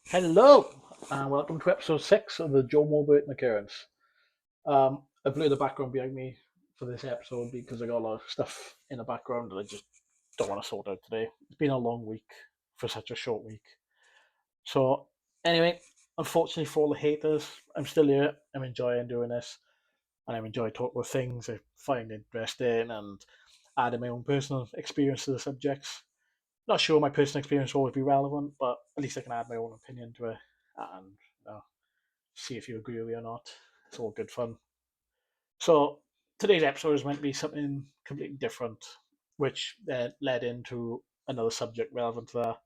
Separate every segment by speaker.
Speaker 1: Hello, and welcome to episode 6 of the Joe Warburton Occurrence. I've blurred the background behind me for this episode because I got a lot of stuff in the background that I just don't want to sort out today. It's been a long week for such a short week. So, anyway, unfortunately for all the haters, I'm still here. I'm enjoying doing this, and I enjoy talking about things I find interesting and adding my own personal experience to the subjects. Not sure my personal experience will always be relevant, but at least I can add my own opinion to it and see if you agree with me or not. It's all good fun. So today's episode is meant to be something completely different, which led into another subject relevant to that.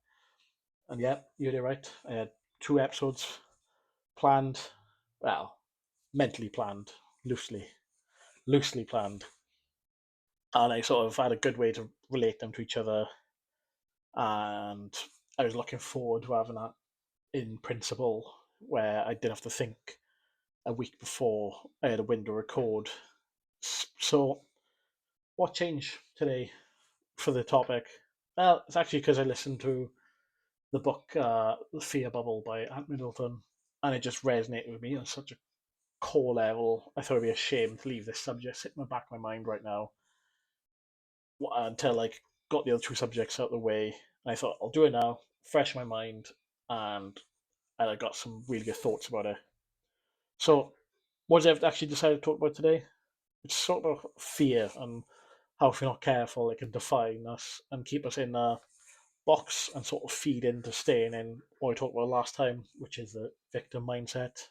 Speaker 1: And yeah, you are right. I had two episodes planned. Well, mentally planned, loosely, loosely planned, and I sort of had a good way to relate them to each other. And I was looking forward to having that in principle, where I didn't have to think a week before I had a window record. So, what changed today for the topic? Well, it's actually because I listened to the book The Fear Bubble by Ant Middleton, and it just resonated with me on such a core level. I thought it'd be a shame to leave this subject sitting in the back of my mind right now until I got the other two subjects out of the way. And I thought I'll do it now, fresh my mind, and I got some really good thoughts about it. So, what did I actually decide to talk about today? It's sort of fear and how if we're not careful, it can define us and keep us in a box and sort of feed into staying in what we talked about last time, which is the victim mindset.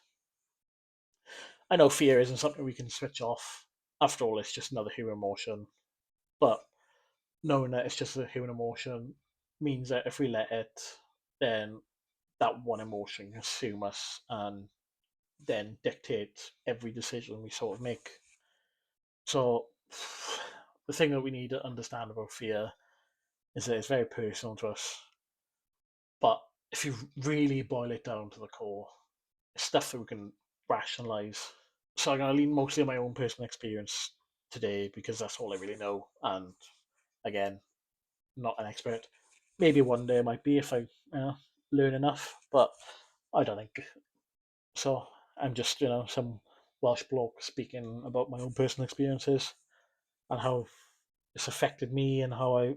Speaker 1: I know fear isn't something we can switch off. After all, it's just another human emotion. But knowing that it's just a human emotion means that if we let it, then that one emotion can consume us and then dictate every decision we sort of make. So the thing that we need to understand about fear is that it's very personal to us. But if you really boil it down to the core, it's stuff that we can rationalize. So I'm going to lean mostly on my own personal experience today because that's all I really know. And again, not an expert. Maybe one day I might be if I learn enough, but I don't think so. I'm just some Welsh bloke speaking about my own personal experiences and how it's affected me and how I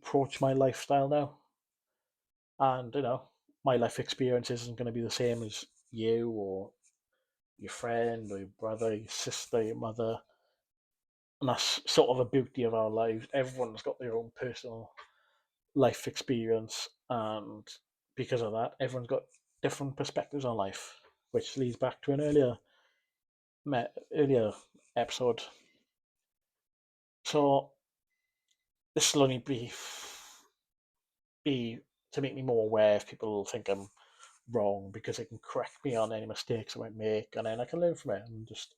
Speaker 1: approach my lifestyle now. And my life experience isn't going to be the same as you or your friend or your brother, your sister, your mother. And that's sort of a beauty of our lives. Everyone's got their own personal life experience, and because of that, everyone's got different perspectives on life, which leads back to an earlier episode. So this will only be to make me more aware if people think I'm wrong, because they can correct me on any mistakes I might make, and then I can learn from it and just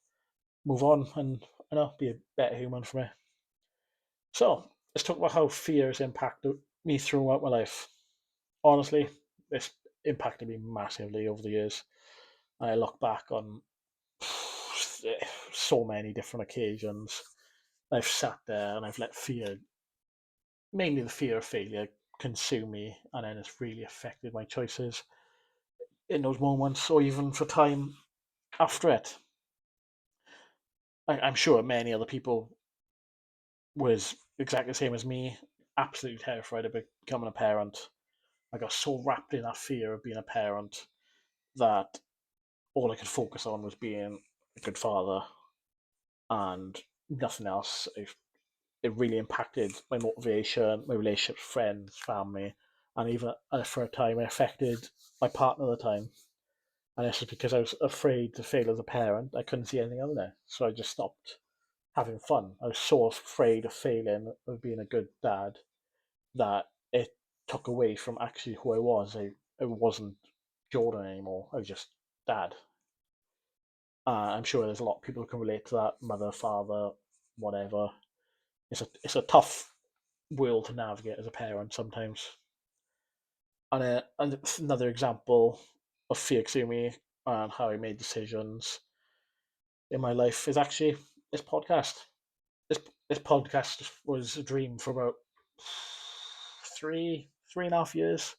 Speaker 1: move on and be a better human for me. So let's talk about how fear has impacted me throughout my life. Honestly, it's impacted me massively over the years. I look back on so many different occasions. I've sat there and I've let fear, mainly the fear of failure, consume me, and then it's really affected my choices in those moments, or even for time after it. I'm sure many other people was exactly the same as me, absolutely terrified of becoming a parent. I got so wrapped in that fear of being a parent that all I could focus on was being a good father and nothing else. It really impacted my motivation, my relationships, friends, family, and even for a time it affected my partner at the time. And this was because I was afraid to fail as a parent. I couldn't see anything other there, so I just stopped having fun. I was so afraid of failing, of being a good dad, that it took away from actually who I was. I wasn't Jordan anymore. I was just dad. I'm sure there's a lot of people who can relate to that. Mother, father, whatever. It's a tough world to navigate as a parent sometimes. And another example of fear consuming and how I made decisions in my life is actually this podcast. this podcast was a dream for about 3.5 years.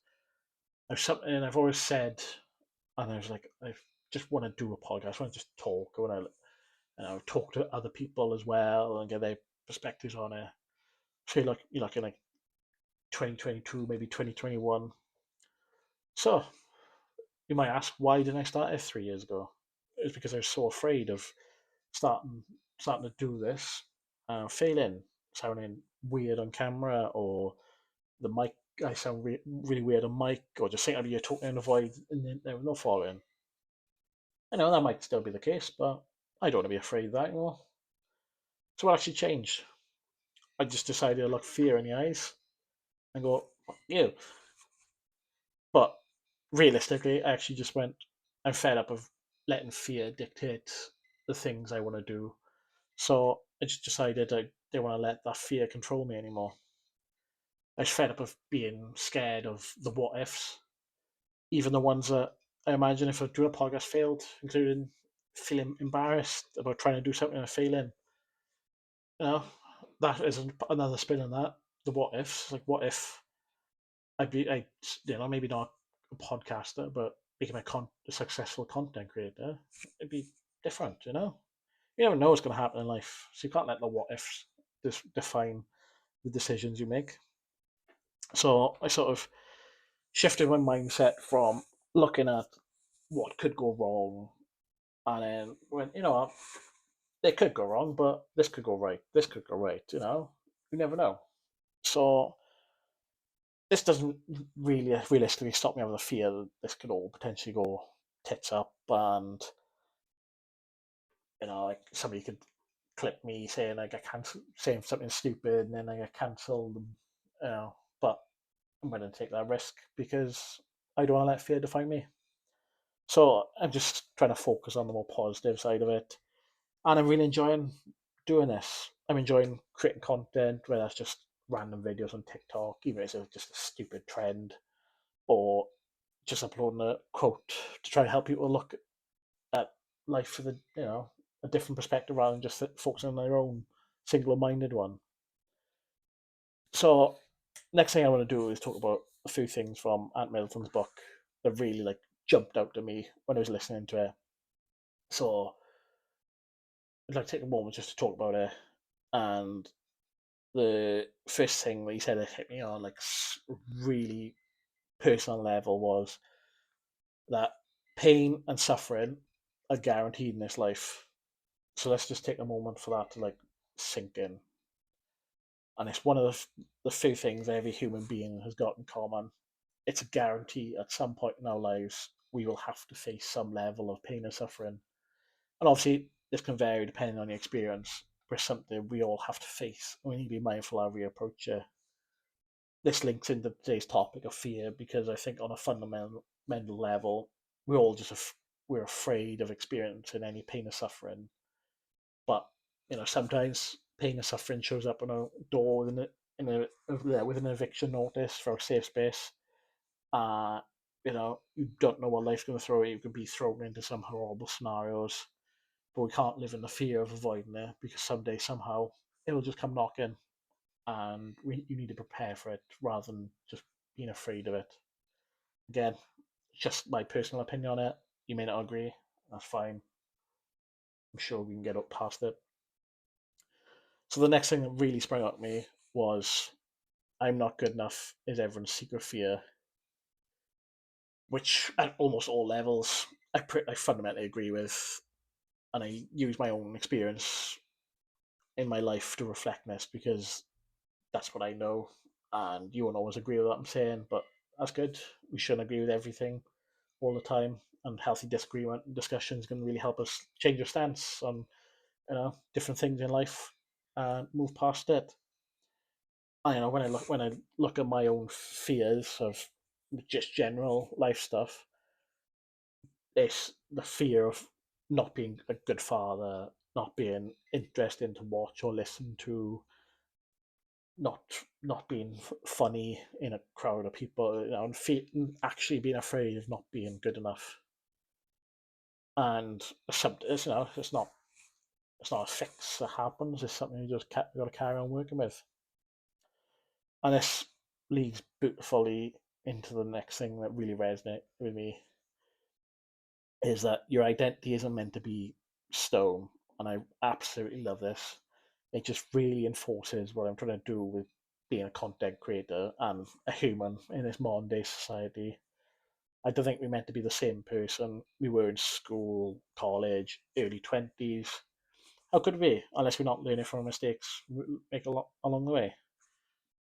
Speaker 1: I've something I've always said, and I was like, I just want to do a podcast. I want to just talk. I want to, talk to other people as well and get their perspectives on it. So like in like 2022, maybe 2021. So you might ask, why didn't I start it 3 years ago? It's because I was so afraid of starting starting to do this, failing, sounding weird on camera, or the mic. I sound really weird on mic, or just think you're talking in a void and then there was no following. I know that might still be the case, but I don't want to be afraid of that anymore. So what actually changed? I just decided to look fear in the eyes and go, "Fuck you." But realistically, I actually just went, I'm fed up of letting fear dictate the things I want to do. So I just decided I didn't want to let that fear control me anymore. I was fed up of being scared of the what ifs, even the ones that I imagine if I do a podcast failed, including feeling embarrassed about trying to do something and failing. You know, that is another spin on that. The what ifs, like what if maybe not a podcaster, but become a successful content creator, it'd be different, you know? You never know what's going to happen in life, so you can't let the what ifs define the decisions you make. So I sort of shifted my mindset from looking at what could go wrong, and then when, it could go wrong, but this could go right, this could go right, you never know. So this doesn't really realistically stop me having the fear that this could all potentially go tits up, and like somebody could clip me saying I get cancelled, saying something stupid, and then I get cancelled. But I'm going to take that risk because I don't want to let fear define me. So I'm just trying to focus on the more positive side of it, and I'm really enjoying doing this. I'm enjoying creating content, whether that's just random videos on TikTok, even if it's just a stupid trend, or just uploading a quote to try and help people look at life with a different perspective rather than just focusing on their own single-minded one. So next thing I want to do is talk about a few things from Ant Middleton's book that really like jumped out to me when I was listening to it. So I'd like to take a moment just to talk about it. And the first thing that he said that hit me on like really personal level was that pain and suffering are guaranteed in this life. So let's just take a moment for that to like sink in. And it's one of the few things every human being has got in common. It's a guarantee at some point in our lives we will have to face some level of pain and suffering. And obviously, this can vary depending on the experience, but it's something we all have to face. And we need to be mindful how we approach it. This links into today's topic of fear because I think on a fundamental level, we're all we're afraid of experiencing any pain or suffering. But sometimes pain and suffering shows up on a door with an eviction notice for a safe space. Uh, you don't know what life's going to throw at you. You could be thrown into some horrible scenarios, but we can't live in the fear of avoiding it because someday, somehow, it'll just come knocking, and you need to prepare for it rather than just being afraid of it. Again, just my personal opinion on it. You may not agree. That's fine. I'm sure we can get up past it. So the next thing that really sprang out at me was I'm not good enough is everyone's secret fear, which at almost all levels I fundamentally agree with, and I use my own experience in my life to reflect this because that's what I know, and you won't always agree with what I'm saying, but that's good. We shouldn't agree with everything all the time, and healthy disagreement and discussions can really help us change our stance on different things in life and move past it. I when I look at my own fears of just general life stuff, it's the fear of not being a good father, not being interesting to watch or listen to, not not being funny in a crowd of people, and actually being afraid of not being good enough. And it's not It's not a fix that happens. It's something you just got to carry on working with. And this leads beautifully into the next thing that really resonates with me is that your identity isn't meant to be stone. And I absolutely love this. It just really enforces what I'm trying to do with being a content creator and a human in this modern day society. I don't think we're meant to be the same person we were in school, college, early 20s. How could we, unless we're not learning from mistakes we make along the way?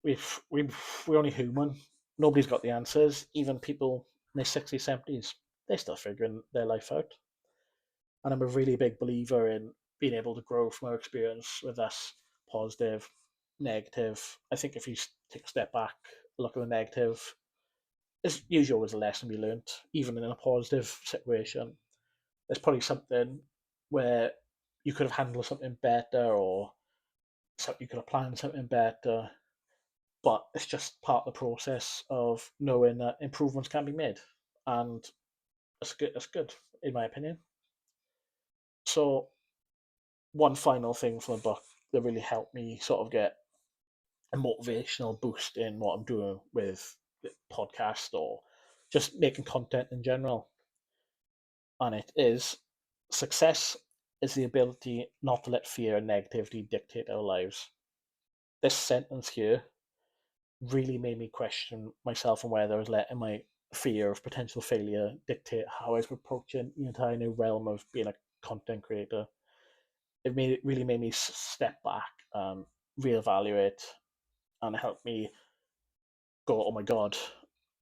Speaker 1: We're only human. Nobody's got the answers. Even people in their 60s, 70s, they're still figuring their life out. And I'm a really big believer in being able to grow from our experience, with that's positive, negative. I think if you take a step back, look at the negative, there's usually always a lesson we learnt, even in a positive situation. There's probably something where you could have handled something better, or you could have planned something better, but it's just part of the process of knowing that improvements can be made, and it's good. It's good, in my opinion. So, one final thing from the book that really helped me sort of get a motivational boost in what I'm doing with the podcast or just making content in general, and it is success is the ability not to let fear and negativity dictate our lives. This sentence here really made me question myself and whether I was letting my fear of potential failure dictate how I was approaching the entire new realm of being a content creator. It really made me step back and reevaluate, and help me go, oh my god,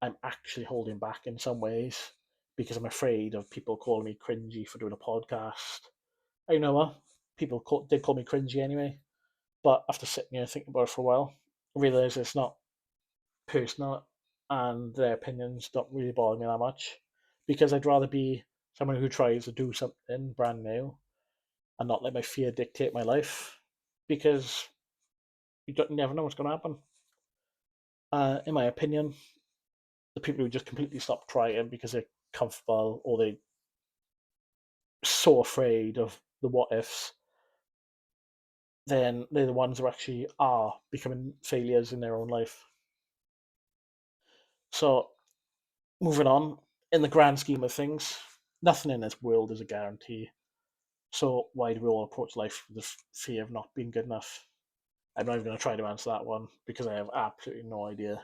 Speaker 1: I'm actually holding back in some ways because I'm afraid of people calling me cringy for doing a podcast. You know what? Did call me cringy anyway, but after sitting here and thinking about it for a while, I realise it's not personal, and their opinions don't really bother me that much, because I'd rather be someone who tries to do something brand new and not let my fear dictate my life, because you never know what's going to happen. In my opinion, the people who just completely stop trying because they're comfortable, or they're so afraid of the what ifs, then they're the ones who actually are becoming failures in their own life. So, moving on, in the grand scheme of things, nothing in this world is a guarantee. So why do we all approach life with the fear of not being good enough? I'm not even going to try to answer that one because I have absolutely no idea.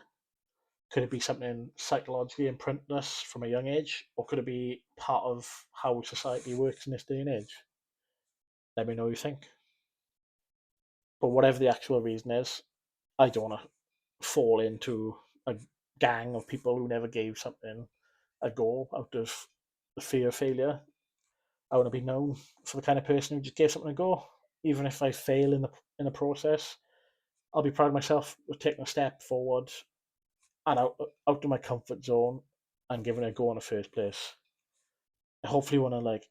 Speaker 1: Could it be something psychologically imprinted us from a young age, or could it be part of how society works in this day and age? Let me know what you think. But whatever the actual reason is, I don't want to fall into a gang of people who never gave something a go out of the fear of failure. I want to be known for the kind of person who just gave something a go, even if I fail in the process. I'll be proud of myself for taking a step forward and out of my comfort zone and giving it a go in the first place. I hopefully want to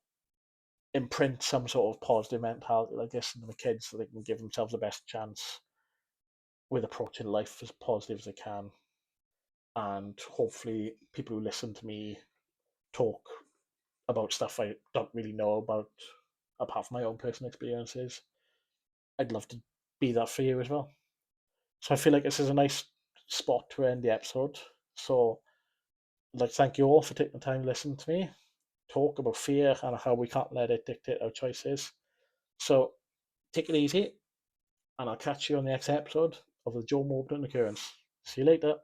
Speaker 1: imprint some sort of positive mentality like this into the kids, so they can give themselves the best chance with approaching life as positive as they can. And hopefully, people who listen to me talk about stuff I don't really know about, apart from my own personal experiences, I'd love to be that for you as well. So I feel like this is a nice spot to end the episode. So I'd like to thank you all for taking the time to listen to me talk about fear and how we can't let it dictate our choices. So take it easy, and I'll catch you on the next episode of the Joe Morton Occurrence. See you later.